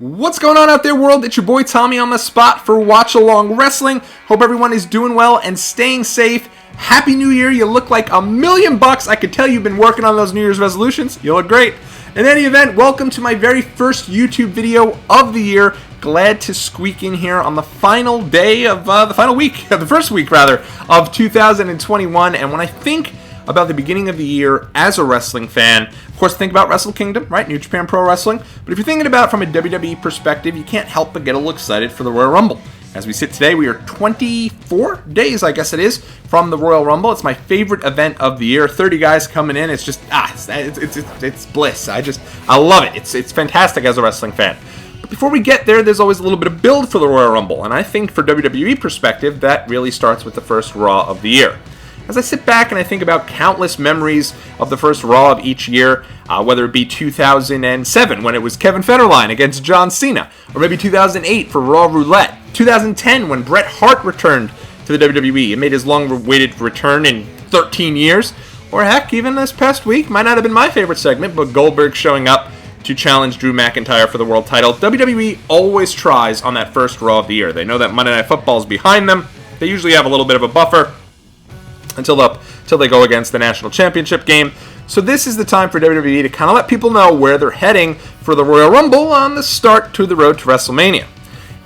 What's going on out there, world? It's your boy Tommy on the spot for Watch Along Wrestling. Hope everyone is doing well and staying safe. Happy New Year. You look like $1,000,000. I could tell you've been working on those New Year's resolutions. You look great. In any event, welcome to my very first YouTube video of the year. Glad to squeak in here on the final day of the first week of 2021. And when I think about the beginning of the year as a wrestling fan, of course, think about Wrestle Kingdom, right? New Japan Pro Wrestling. But if you're thinking about it from a WWE perspective, you can't help but get a little excited for the Royal Rumble. As we sit today, we are 24 days, I guess it is, from the Royal Rumble. It's my favorite event of the year. 30 guys coming in. It's just, it's bliss. I love it. It's fantastic as a wrestling fan. But before we get there, there's always a little bit of build for the Royal Rumble. And I think for WWE perspective, that really starts with the first Raw of the year. As I sit back and I think about countless memories of the first Raw of each year, whether it be 2007 when it was Kevin Federline against John Cena, or maybe 2008 for Raw Roulette, 2010 when Bret Hart returned to the WWE and made his long-awaited return in 13 years, or heck, even this past week, might not have been my favorite segment, but Goldberg showing up to challenge Drew McIntyre for the world title. WWE always tries on that first Raw of the year. They know that Monday Night Football is behind them. They usually have a little bit of a buffer until they go against the national championship game. So this is the time for WWE to kind of let people know where they're heading for the Royal Rumble on the start to the road to WrestleMania.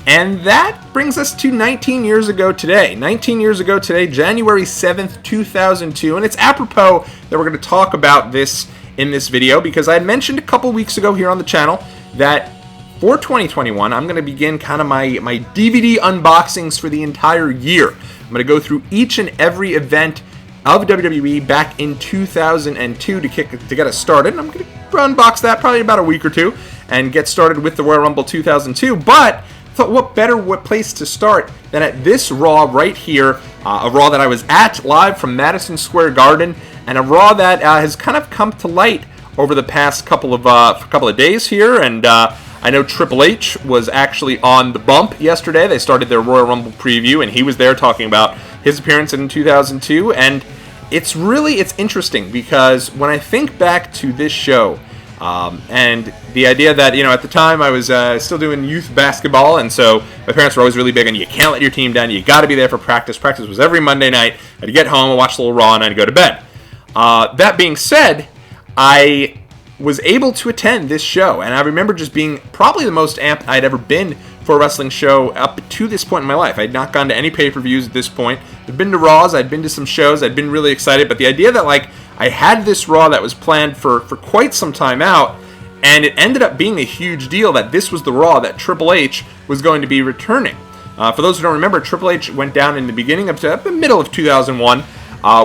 And that brings us to 19 years ago today. 19 years ago today, January 7th, 2002. And it's apropos that we're going to talk about this in this video because I had mentioned a couple weeks ago here on the channel that for 2021, I'm going to begin kind of my DVD unboxings for the entire year. I'm going to go through each and every event of WWE back in 2002 to get us started. And I'm going to unbox that probably about a week or two and get started with the Royal Rumble 2002. But I thought, what better place to start than at this Raw right here, a Raw that I was at live from Madison Square Garden, and a Raw that has kind of come to light over the past couple of days here. And I know Triple H was actually on the bump yesterday. They started their Royal Rumble preview, and he was there talking about his appearance in 2002. And it's interesting because when I think back to this show, and the idea that, at the time I was still doing youth basketball, and so my parents were always really big on you can't let your team down, you got to be there for practice. Practice was every Monday night. I'd get home, I'd watch a little Raw, and I'd go to bed. That being said, I was able to attend this show, and I remember just being probably the most amped I'd ever been for a wrestling show up to this point in my life. I had not gone to any pay-per-views at this point. I'd been to Raws, I'd been to some shows, I'd been really excited, but the idea that I had this Raw that was planned for quite some time out, and it ended up being a huge deal that this was the Raw that Triple H was going to be returning. For those who don't remember, Triple H went down in the beginning of the middle of 2001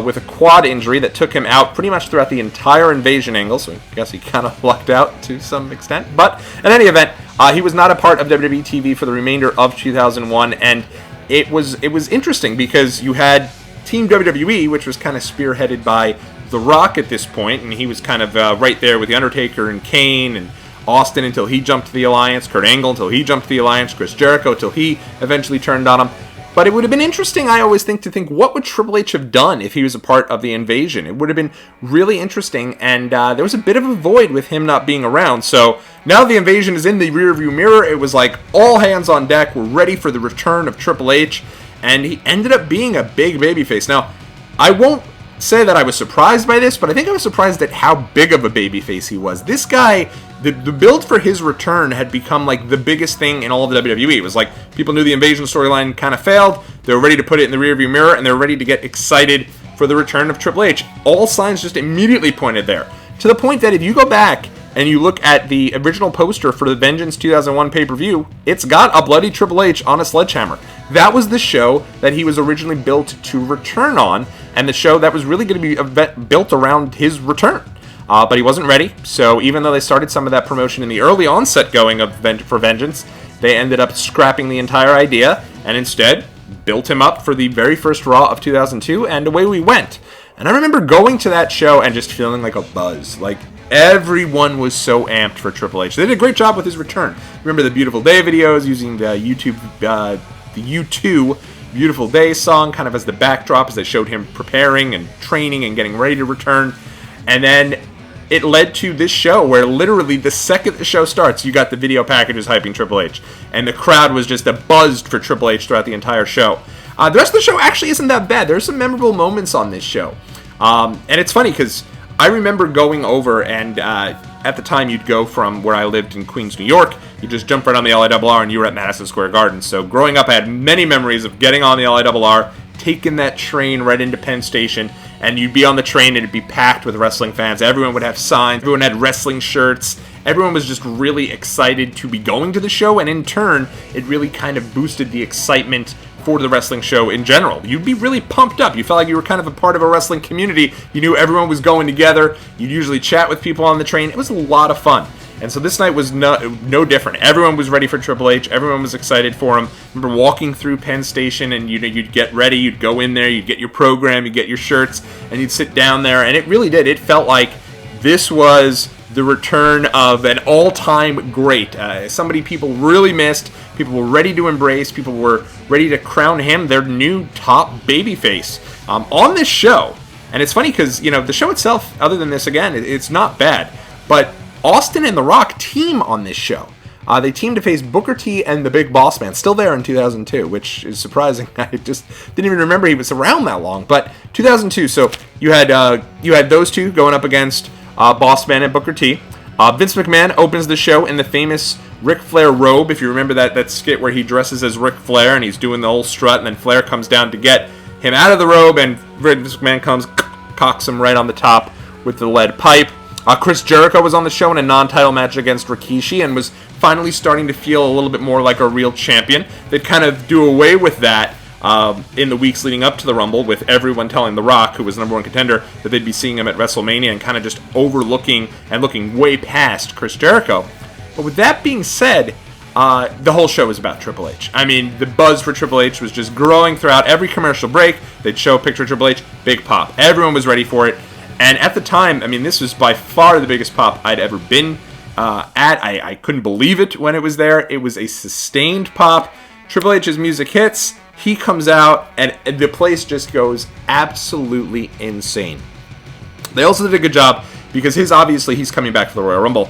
with a quad injury that took him out pretty much throughout the entire Invasion angle, so I guess he kind of lucked out to some extent. But in any event, he was not a part of WWE TV for the remainder of 2001, and it was interesting because you had Team WWE, which was kind of spearheaded by The Rock at this point, and he was kind of right there with The Undertaker and Kane and Austin until he jumped to the Alliance, Kurt Angle until he jumped to the Alliance, Chris Jericho until he eventually turned on him. But it would have been interesting, I always think, to think what would Triple H have done if he was a part of the Invasion. It would have been really interesting, and there was a bit of a void with him not being around. So now the Invasion is in the rearview mirror. It was like all hands on deck. We're ready for the return of Triple H, and he ended up being a big babyface. Now, I won't say that I was surprised by this, but I think I was surprised at how big of a babyface he was. This guy, the build for his return had become like the biggest thing in all of the WWE. It was like people knew the Invasion storyline kind of failed. They were ready to put it in the rearview mirror, and they were ready to get excited for the return of Triple H. All signs just immediately pointed there. To the point that if you go back and you look at the original poster for the Vengeance 2001 pay-per-view, it's got a bloody Triple H on a sledgehammer. That was the show that he was originally built to return on, and the show that was really going to be built around his return. But he wasn't ready, so even though they started some of that promotion in the early onset going for Vengeance, they ended up scrapping the entire idea, and instead built him up for the very first Raw of 2002, and away we went. And I remember going to that show and just feeling like a buzz. Like, everyone was so amped for Triple H. They did a great job with his return. Remember the Beautiful Day videos using the the U2 Beautiful Day song kind of as the backdrop as they showed him preparing and training and getting ready to return. And then it led to this show where literally the second the show starts, you got the video packages hyping Triple H. And the crowd was just buzzed for Triple H throughout the entire show. The rest of the show actually isn't that bad. There's some memorable moments on this show. And it's funny because I remember going over, and at the time you'd go from where I lived in Queens, New York, you just jump right on the LIRR and you were at Madison Square Garden. So growing up, I had many memories of getting on the LIRR, taking that train right into Penn Station, and you'd be on the train and it'd be packed with wrestling fans. Everyone would have signs, everyone had wrestling shirts, everyone was just really excited to be going to the show, and in turn, it really kind of boosted the excitement for the wrestling show in general. You'd be really pumped up. You felt like you were kind of a part of a wrestling community. You knew everyone was going together. You'd usually chat with people on the train. It was a lot of fun. And so this night was no different. Everyone was ready for Triple H. Everyone was excited for him. I remember walking through Penn Station, and you'd get ready. You'd go in there. You'd get your program. You'd get your shirts, and you'd sit down there. And it really did. It felt like this was the return of an all-time great. Somebody people really missed. People were ready to embrace. People were ready to crown him their new top babyface on this show. And it's funny because, the show itself, other than this, again, it's not bad. But Austin and The Rock team on this show. They teamed to face Booker T and the Big Boss Man, still there in 2002, which is surprising. I just didn't even remember he was around that long. But 2002, so you had those two going up against Boss Man and Booker T. Vince McMahon opens the show in the famous Ric Flair robe. If you remember that skit where he dresses as Ric Flair and he's doing the whole strut, and then Flair comes down to get him out of the robe, and Vince McMahon comes, cocks him right on the top with the lead pipe. Chris Jericho was on the show in a non-title match against Rikishi and was finally starting to feel a little bit more like a real champion. They'd kind of do away with that in the weeks leading up to the Rumble, with everyone telling The Rock, who was the number one contender, that they'd be seeing him at WrestleMania, and kind of just overlooking and looking way past Chris Jericho. But with that being said, the whole show was about Triple H. I mean, the buzz for Triple H was just growing throughout every commercial break. They'd show a picture of Triple H, big pop. Everyone was ready for it. And at the time, I mean, this was by far the biggest pop I'd ever been at. I couldn't believe it when it was there. It was a sustained pop. Triple H's music hits. He comes out, and the place just goes absolutely insane. They also did a good job, because obviously he's coming back for the Royal Rumble.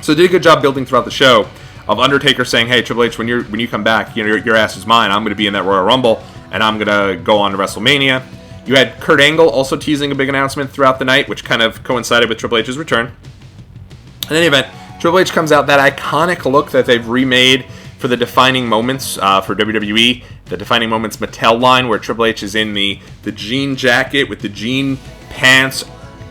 So they did a good job building throughout the show of Undertaker saying, "Hey, Triple H, when you come back, your ass is mine. I'm going to be in that Royal Rumble, and I'm going to go on to WrestleMania." You had Kurt Angle also teasing a big announcement throughout the night, which kind of coincided with Triple H's return. In any event, Triple H comes out, that iconic look that they've remade for the Defining Moments for WWE, the Defining Moments Mattel line, where Triple H is in the jean jacket with the jean pants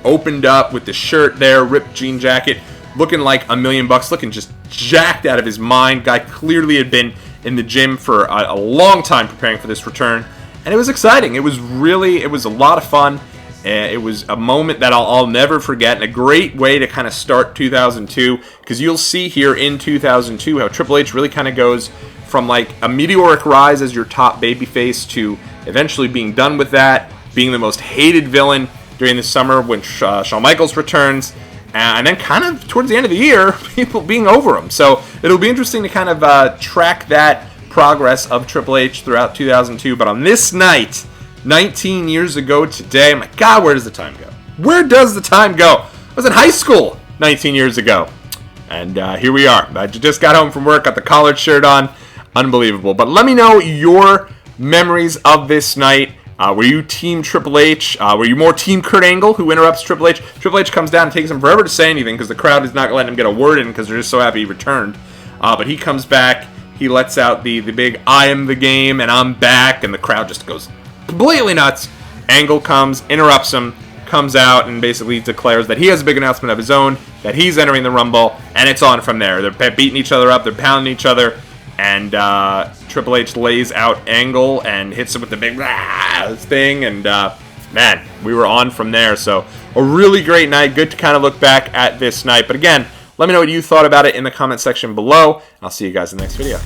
opened up with the shirt there, ripped jean jacket, looking like $1 million, looking just jacked out of his mind. Guy clearly had been in the gym for a long time preparing for this return. And it was exciting. It was a lot of fun. It was a moment that I'll never forget, and a great way to kind of start 2002, because you'll see here in 2002 how Triple H really kind of goes from like a meteoric rise as your top babyface to eventually being done with that, being the most hated villain during the summer when Shawn Michaels returns, and then kind of towards the end of the year, people being over him. So it'll be interesting to kind of track that progress of Triple H throughout 2002. But on this night, 19 years ago today, my God, where does the time go? Where does the time go? I was in high school 19 years ago, and here we are. I just got home from work, got the collared shirt on. Unbelievable. But let me know your memories of this night. Were you team Triple H? Were you more team Kurt Angle, who interrupts Triple H? Triple H comes down and takes him forever to say anything because the crowd is not letting him get a word in because they're just so happy he returned. But he comes back. He lets out the big "I am the game" and "I'm back," and the crowd just goes completely nuts. Angle comes, interrupts him, comes out, and basically declares that he has a big announcement of his own, that he's entering the Rumble, and it's on from there. They're beating each other up, they're pounding each other, and Triple H lays out Angle and hits him with the big thing, and man, we were on from there. So a really great night. Good to kind of look back at this night. But again, let me know what you thought about it in the comment section below. I'll see you guys in the next video.